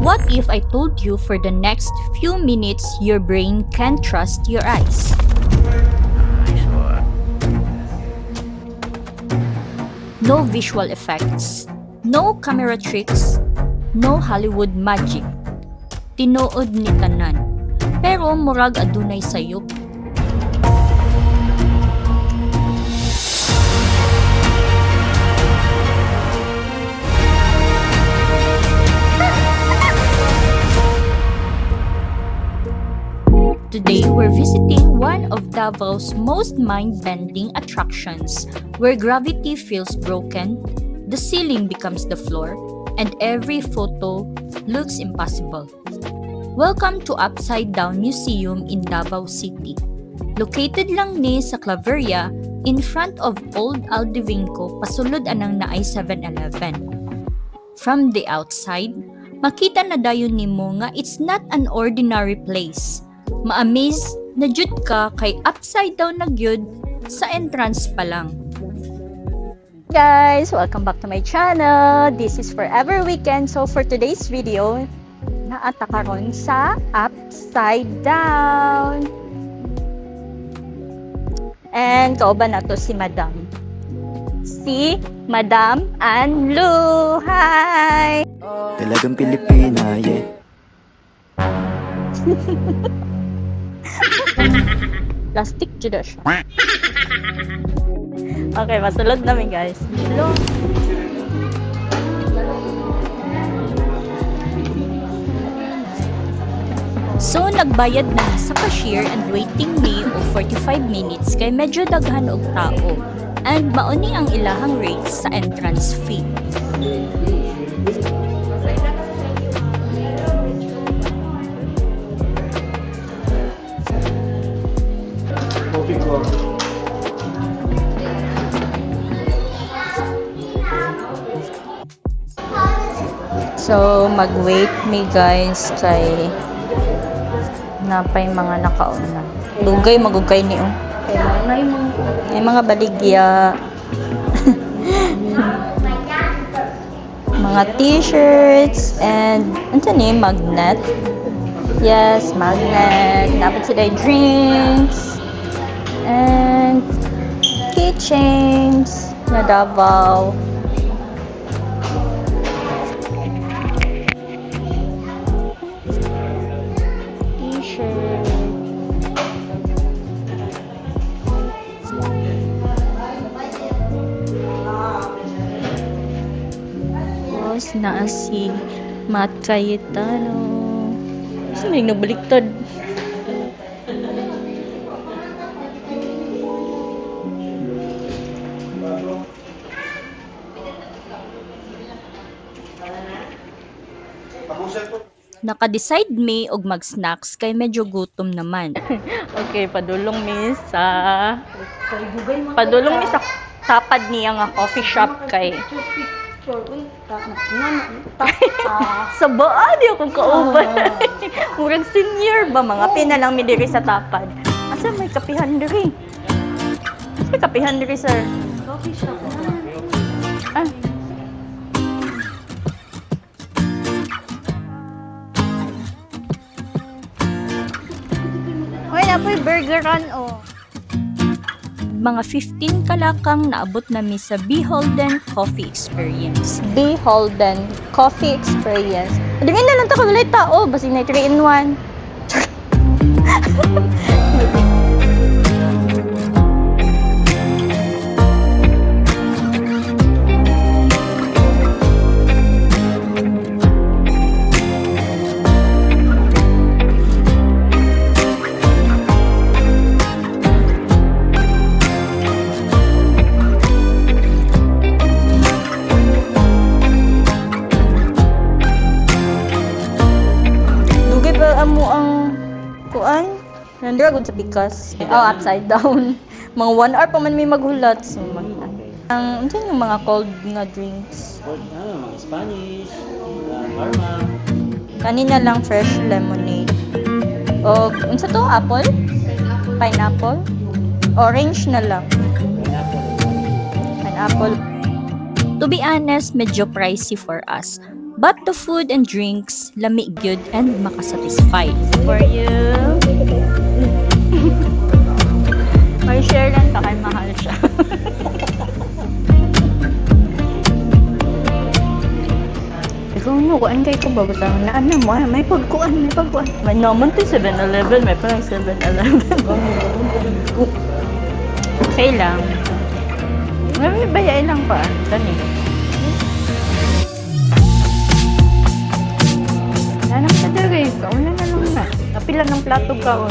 What if I told you for the next few minutes your brain can't trust your eyes? No visual effects, no camera tricks, no Hollywood magic. Tinuod ni tanan, pero murag adunay sayop. Today, we're visiting one of Davao's most mind-bending attractions, where gravity feels broken, the ceiling becomes the floor, and every photo looks impossible. Welcome to Upside Down Museum in Davao City. Located lang ni sa Claveria, in front of Old Aldevinco, pasulod anang naay 7-Eleven. From the outside, makita na dayon nimo nga it's not an ordinary place. Ma-amaze na jud ka kay upside down na gyud sa entrance pa lang. Guys, welcome back to my channel. This is Forever Weekend. So for today's video, naata karon sa Upside Down. And kauban na to si Madam. Si Madam Anlu. Hi! Talagang Pilipina, yeah. Plastic jud siya. Okay, masulod namin guys. Hello. So nagbayad na sa cashier and waiting me og 45 minutes kay medyo daghan og tao. And mauni ang ilahang rates sa entrance fee. So, mag-wait me guys kay napay mga nakauna. Dugay magugay ni oh. Ay mga baligya. Mga t-shirts and ano ni magnet. Yes, magnet. Dapat sila drinks and keychains na Davao. Na si Matt Cayetano. Saan may nagbaliktad? Naka-decide me og mag-snacks kay medyo gutom naman. Okay, padulong mi sa tapad niya nga coffee shop kay sa baan di akong kauban. Murag senior ba mga pina lang mi diri sa tapad. Asa may kapihan diri? Asa may kapihan diri sir? Coffee shop. Ah. Hoy, napoy burgeran oh. Mga 15 kalakang naabot nami sa Beholden Coffee Experience. Beholden Coffee Experience. Dingin na lang ta kag tao, basi na 3-in-1. Amo ang kuan nandira gud sa pikas. Upside down. Mga 1 hour pa man may maghulat. So ang unsa yung mga cold nga drinks? Cold na, mga Spanish, Parma. Kanina lang fresh lemonade. O unsa to? Apple? Pineapple? Orange na lang. Pineapple. To be honest, medyo pricey for us. But the food and drinks, lami gyud and makasatisfy. For you. May share lang ta kay mahal siya. Ikaw mo, kuan kay ko babutang na ano mo, may pagkuan. May naman to 7-Eleven, may parang 7-Eleven. Okay lang. May bayay lang pa. Tani. Wala naman sa dere. Kauna na lang na. Napila ng plato kaon.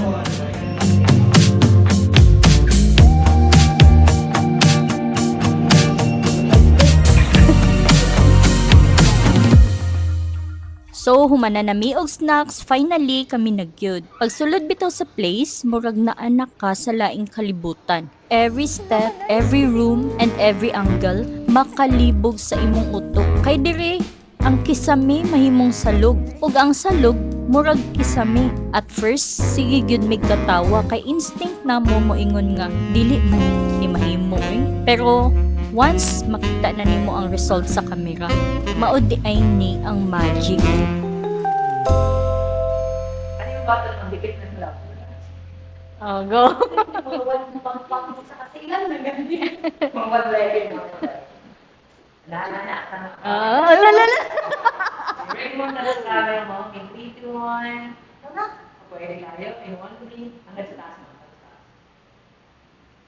So, humana nami og snacks, finally kami nagyud. Pagsulod bitaw sa place, murag na anak ka sa laing kalibutan. Every step, every room, and every angle, makalibog sa imong utok. Kay dire, ang kisame mahimong salog. Ug ang salog, murag kisame. At first, sige gyud mig katawa kay instinct na mo moingon nga, dili man ni mahimo eh. Pero, once makita na nimo ang result sa kamera, maud di ay ni ang magic. Ano yung bottle ng dikit ng love? Oh, go. Mga level na. Lala ka na. Lala. Break mo na lang camera mo. In 3, 2, 1. Pwede tayo. In 1, 3. Hanggang sa taas mo.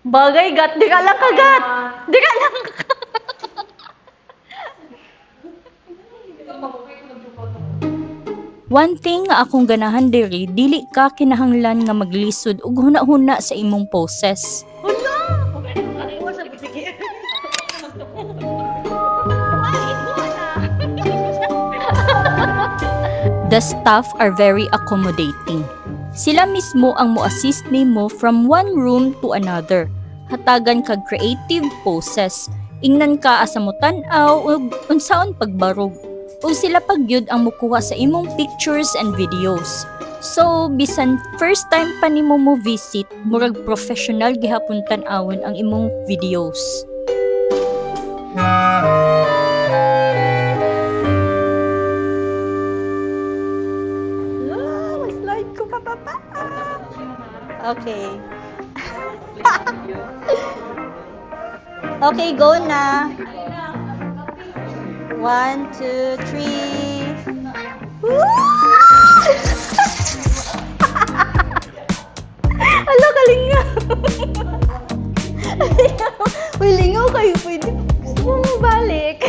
Bagay, gat. Di ka lang kagat. Di ka lang. One thing nga akong ganahan diri, dili ka kinahanglan nga maglisod ug huna-huna sa imong poses. The staff are very accommodating. Sila mismo ang mo-assist nimo from one room to another. Hatagan kag creative poses. Ingnan ka asa mo tan-aw ug unsaon pagbarog. O sila pagyud ang mukuha sa imong pictures and videos. So, bisan first time pa nimo mo visit, murag professional gihapon tan-awon ang imong videos. Slide ko pa. Okay. Okay, go na. 1, 2, 3. Hala, kalinga. Uy, lingaw kayo. Pwede. Gusto mo mabalik.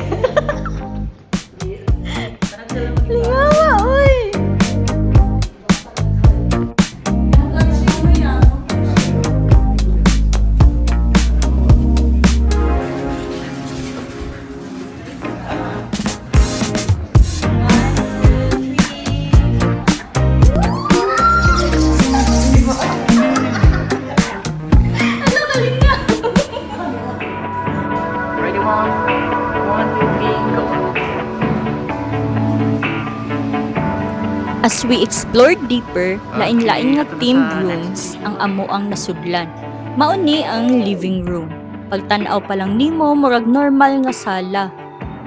Lingaw, uy. Ready, 1, 2, 3, go. As we explored deeper, lain-lain nga themed rooms ang amo ang nasudlan. Mauni ang living room. Pagtan-aw pa lang nimo, murag normal nga sala.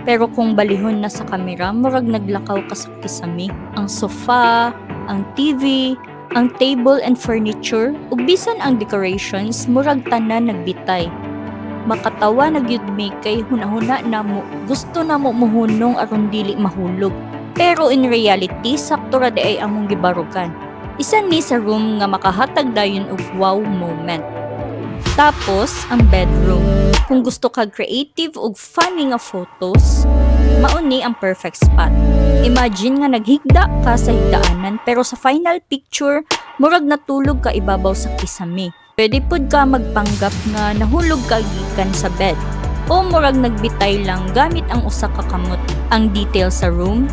Pero kung balihon na sa kamera, murag naglakaw ka sa kisame. Ang sofa, ang TV, ang table and furniture, ug bisan ang decorations, murag tanan nagbitay. Makatawa na gyud mi kay hunahuna na mo, gusto na mo muhunong aron dili mahulog. Pero in reality, sakto ra di ay among gibarugan. Isa ni sa room nga makahatag dayon og wow moment. Tapos, ang bedroom. Kung gusto kag creative ug funny nga photos, mauni ang perfect spot. Imagine nga naghigda ka sa higdaanan pero sa final picture, murag natulog ka ibabaw sa kisame. Pwede pud ka magpanggap nga nahulog ka gikan sa bed. O murag nagbitay lang gamit ang usa ka kamot. Ang detail sa room,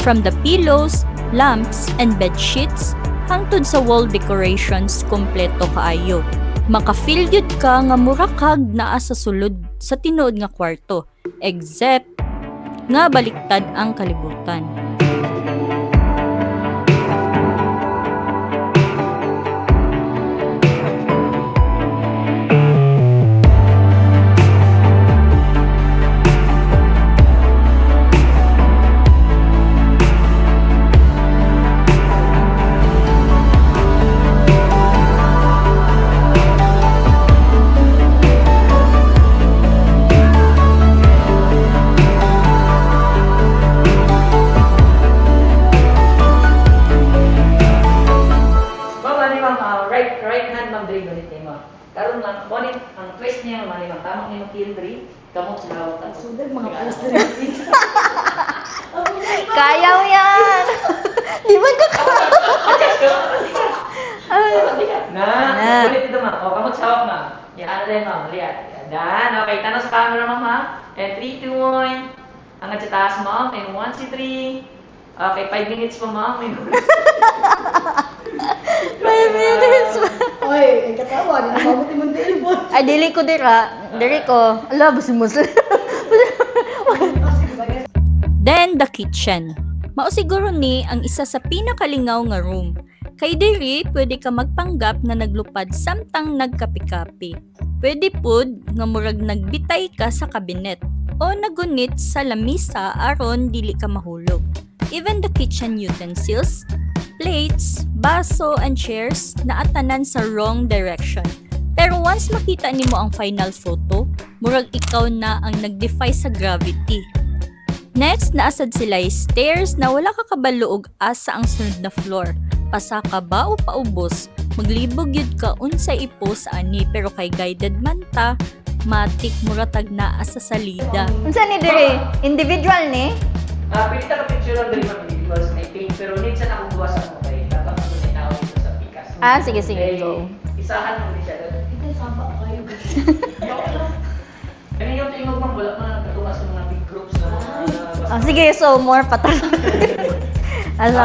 from the pillows, lamps, and bed sheets, hangtod sa wall decorations, kompleto kaayo. Maka-feel yun ka nga murakag naa sa sulod sa tinuod nga kwarto, except nga baliktad ang kalibutan. Karon lang, bonit, ang twist niya, malimang tamang ni Makildri, kamot sa lawak ako. Sudah mga post Kaya mo yan! Di ba ka Na, ulit ito ma'am. O, kamot sa hawak ma'am. Yan, ano din ma'am, lihat. Dan, okay, tanong sa camera ma'am ha. And 3, 2, 1. Hanggang sa taas ma'am, and 1, 2, 3. Okay, 5 minutes pa ma'am. 5 minutes pa. Oy, ay katawa, di na mabuti mong telepon. Ay, dili ko dira. Diri ko. Ala, busi-busi. Then, the kitchen. Mao siguro ni ang isa sa pinakalingaw nga room. Kay diri, pwede ka magpanggap na naglupad samtang nagkapi-kapi. Pwede pud nga murag nagbitay ka sa kabinet o nagunit sa lamisa aron dili ka mahulog. Even the kitchen utensils, plates, baso, and chairs naatanan sa wrong direction. Pero once makita nimo ang final photo, murag ikaw na ang nag-defy sa gravity. Next, naasad sila stairs na wala ka kabaluog asa ang sunod na floor. Pasa ka ba o paubos? Maglibog yun ka unsay ipo sa ani pero kay guided man ta, matik muratag naa sa salida. Unsa ni diri? Individual ni? Pwede ka picture ng deliver because I think, pero need sa akong buwasan mo kay dapat mo na tao dito sa pikas. Ah, sige, sige, Eh, go. Isahan mo din siya doon. Ito sama kayo. Ano yung tingog ma'am, wala man nagkatunga sa mga big groups na Ah, sige, so more patal. Asa?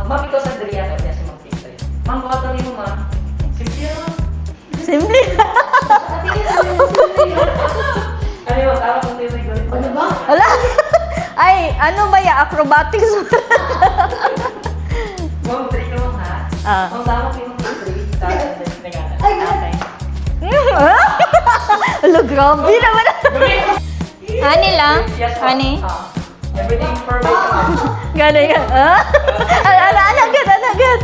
Ma'am, ikaw sa Adriana, kaya si Ma'am Victory. Ma'am, baka tabi mo ma'am. Simple lang. Simple. Ano yung tawag ng team ko? Ano ba? Ala. Ay, ano ba ya? Acrobatics? Ma'am, 3 ka ma'am ha? Ah. Ma'am, tawag kay Ma'am Victory. Tawag ng Nagana. Ay, Okay. Ala, grabe naman. Honey lang? Yes, ma'am. Honey? Everything perfect ma'am. Gano'n yan. Ah? Ala, agad, agad.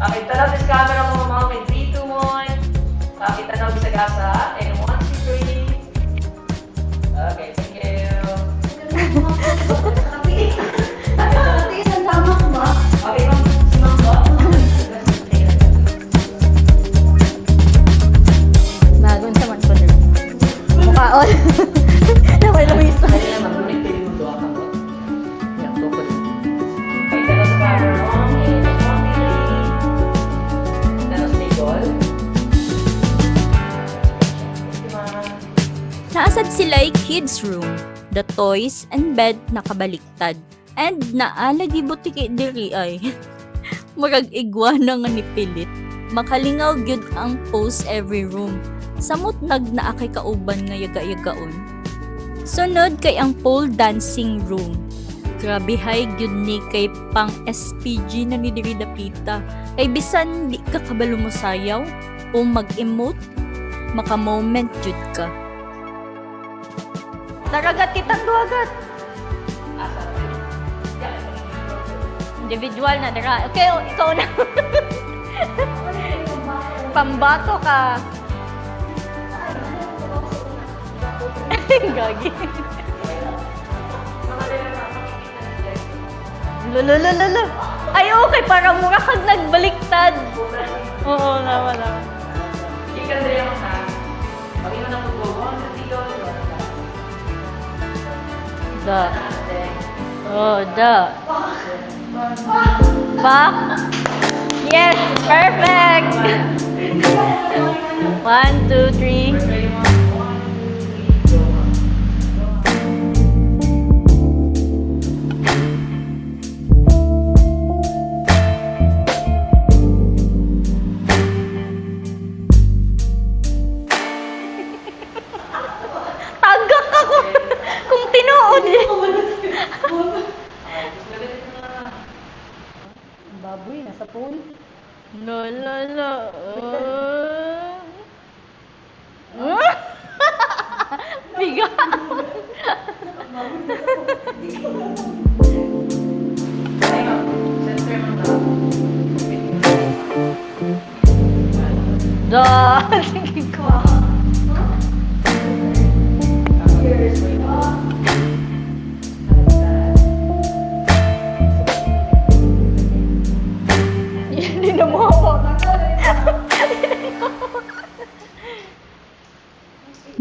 Okay, tanaw sa camera mo ma'am in 3, 2, 1. Okay, tanaw sa gasa. And 1, 2, 3. Okay, thank you. Tingin ang tama ko ba? Okay, ma'am. Si ma'am po. Magun sa man ko din. Mukhaon. Lamay isa. Kaya naman, ngunit pwede mo doon ako. Yan, tukod. Okay, tanaw sa camera mo. And 1, 2, 3. Tanaw sa table. Thank you, ma'am. Naasad sila'y kids room, the toys and bed nakabaliktad. And naalagi butiki diri ay. Murag iguana nga nipilit. Makalingaw gyud ang pose every room. Samot nagna kay kauban nga yaga-yagaon. Sunod kay ang pole dancing room. Grabe hay gyud ni kay pang SPG na ni diri dapita. Kay bisan di ka kabalo mo sayaw o mag-emote, maka-moment jud ka. Daragat kitang duwagat. Individual na dara. Okay, ikaw na. Pambato ka. Gagi. Lululululu. Ay, okay. Para mura kag nagbaliktad. Oo, naman. Ikan dari ang ha. Pag-iwan ng pag-go, 1, 2, 3, Da. Oh, da. Back. Yes, perfect. 1, 2, 3. Tagak ako. Kung tinuod. Baboy, nasa pool. La la la. Bigat. Da. Sige ko. Hindi na mo ako.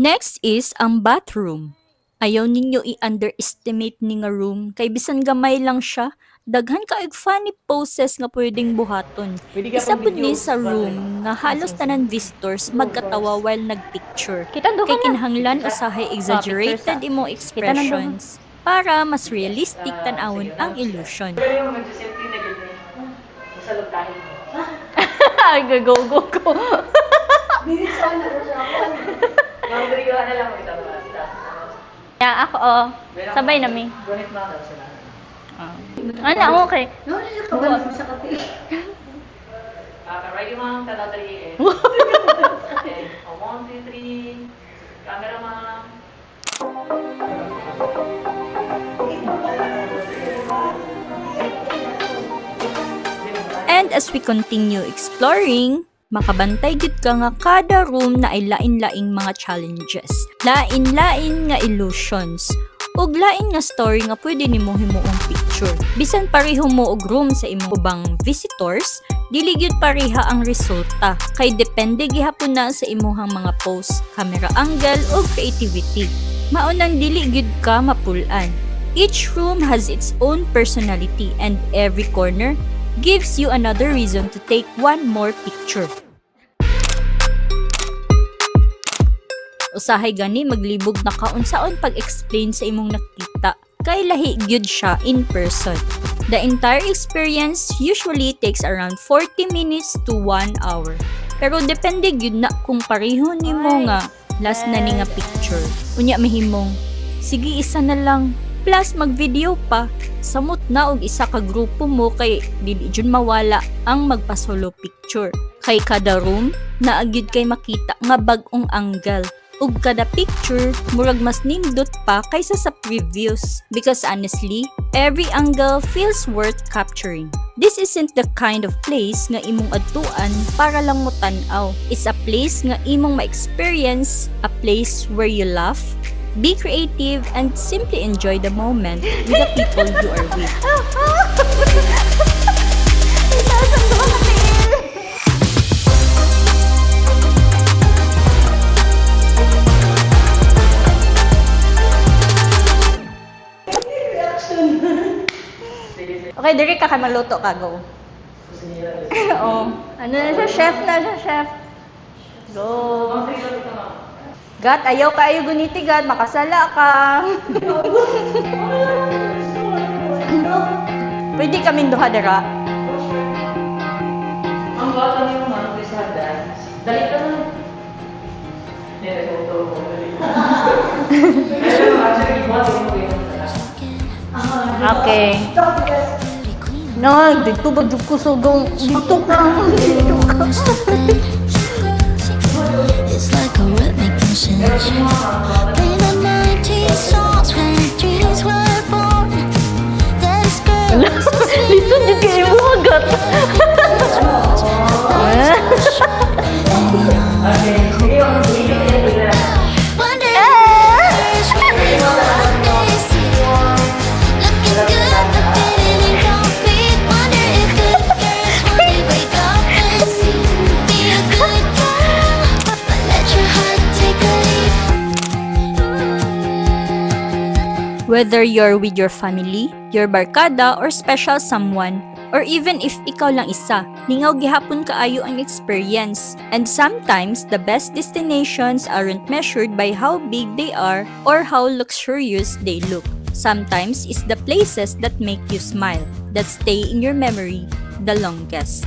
Next is ang bathroom. Ayaw ninyo i-underestimate ni nga room kay bisan gamay lang siya, daghan kaayog funny poses nga pwedeng buhaton. Isa pud ni sa room nga halos tanan visitors magkatawa while nagpicture. Kita do Kay ka na. kinahanglan usahay exaggerated imong expressions para mas realistic tan-awon ang illusion. Pero yung mag-selfie na gano'n, masalog tayo mo. Ay, go. Bilis sana ko siya ako. Boundary ko na lang kita ba? Yeah, ako, sabay na mi. Gunit mo ako sila. Ano, okay. No, hindi ka ba sa kape? Ready mo ang talatari eh. Okay. 1, 2, 3. Camera ma'am. And as we continue exploring, makabantay gid ka nga kada room na ay lain-laing mga challenges, lain-lain nga illusions, ug lain nga story nga pwede nimo himuong picture. Bisan pareho mo og room sa imong ubang visitors, dili gyud pareha ang resulta kay depende gihapon na sa imuhang mga pose, camera angle ug creativity. Maunang dili gyud ka mapulan. Each room has its own personality and every corner gives you another reason to take one more picture. Usahay gani maglibog na kaunsaon pag-explain sa imong nakita kay lahi gyud siya in person. The entire experience usually takes around 40 minutes to 1 hour. Pero depende gyud na kung pareho nimo nga last na ni nga picture. Unya mahimong sige isa na lang. Plus mag-video pa, samot na og isa ka grupo mo kay dili jud mawala ang magpa-solo picture. Kay kada room naagyud kay makita nga bag-ong angle. Ug kada picture murag mas nindot pa kaysa sa previous because honestly, every angle feels worth capturing. This isn't the kind of place nga imong adtuan para lang mo tan-aw. It's a place nga imong ma-experience, a place where you laugh, be creative, and simply enjoy the moment with the people you are with. Okay, diri ka maluto ka, go. Oo. Ano na siya, chef na siya, chef. Go. Gat, ayaw ka ayaw guniti, Gat. Makasala ka. Pwede kaming duha dira. Ang bata niyo man, sa dance. Dali ka na. Nere ko to. Pero actually, what do you do? Okay. No, dito ba ko so dong dito ka. It's like a rhythmic motion. Play the 90s songs when dreams were born. This girl is so sweet. Dito di kayo mo, Gat. Wonder if there's really one day see looking good but feeling incomplete. Wonder if good girls one day wake up and see be a good girl, but let your heart take a leap. Whether you're with your family, your barkada, or special someone, or even if ikaw lang isa, lingaw gihapon kaayo ang experience. And sometimes, the best destinations aren't measured by how big they are or how luxurious they look. Sometimes, it's the places that make you smile, that stay in your memory the longest.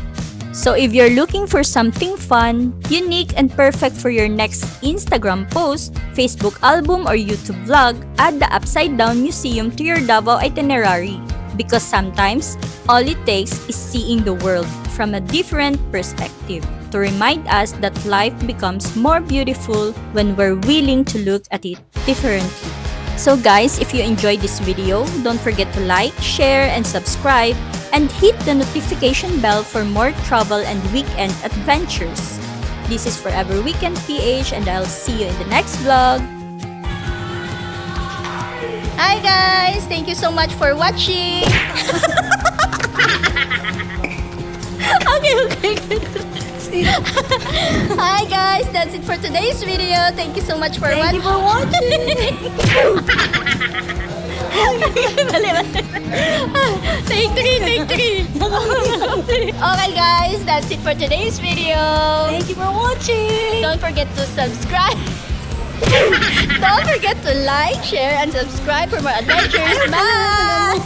So if you're looking for something fun, unique, and perfect for your next Instagram post, Facebook album, or YouTube vlog, add the Upside Down Museum to your Davao itinerary. Because sometimes, all it takes is seeing the world from a different perspective to remind us that life becomes more beautiful when we're willing to look at it differently. So guys, if you enjoyed this video, don't forget to like, share, and subscribe, and hit the notification bell for more travel and weekend adventures. This is Forever Weekend PH, and I'll see you in the next vlog. Hi guys! Thank you so much for watching! okay. Hi guys! that's it for today's video. Thank you so much for watching. Take three. Okay guys, that's it for today's video. Thank you for watching. Don't forget to subscribe. Don't forget to like, share, and subscribe for more adventures. Bye!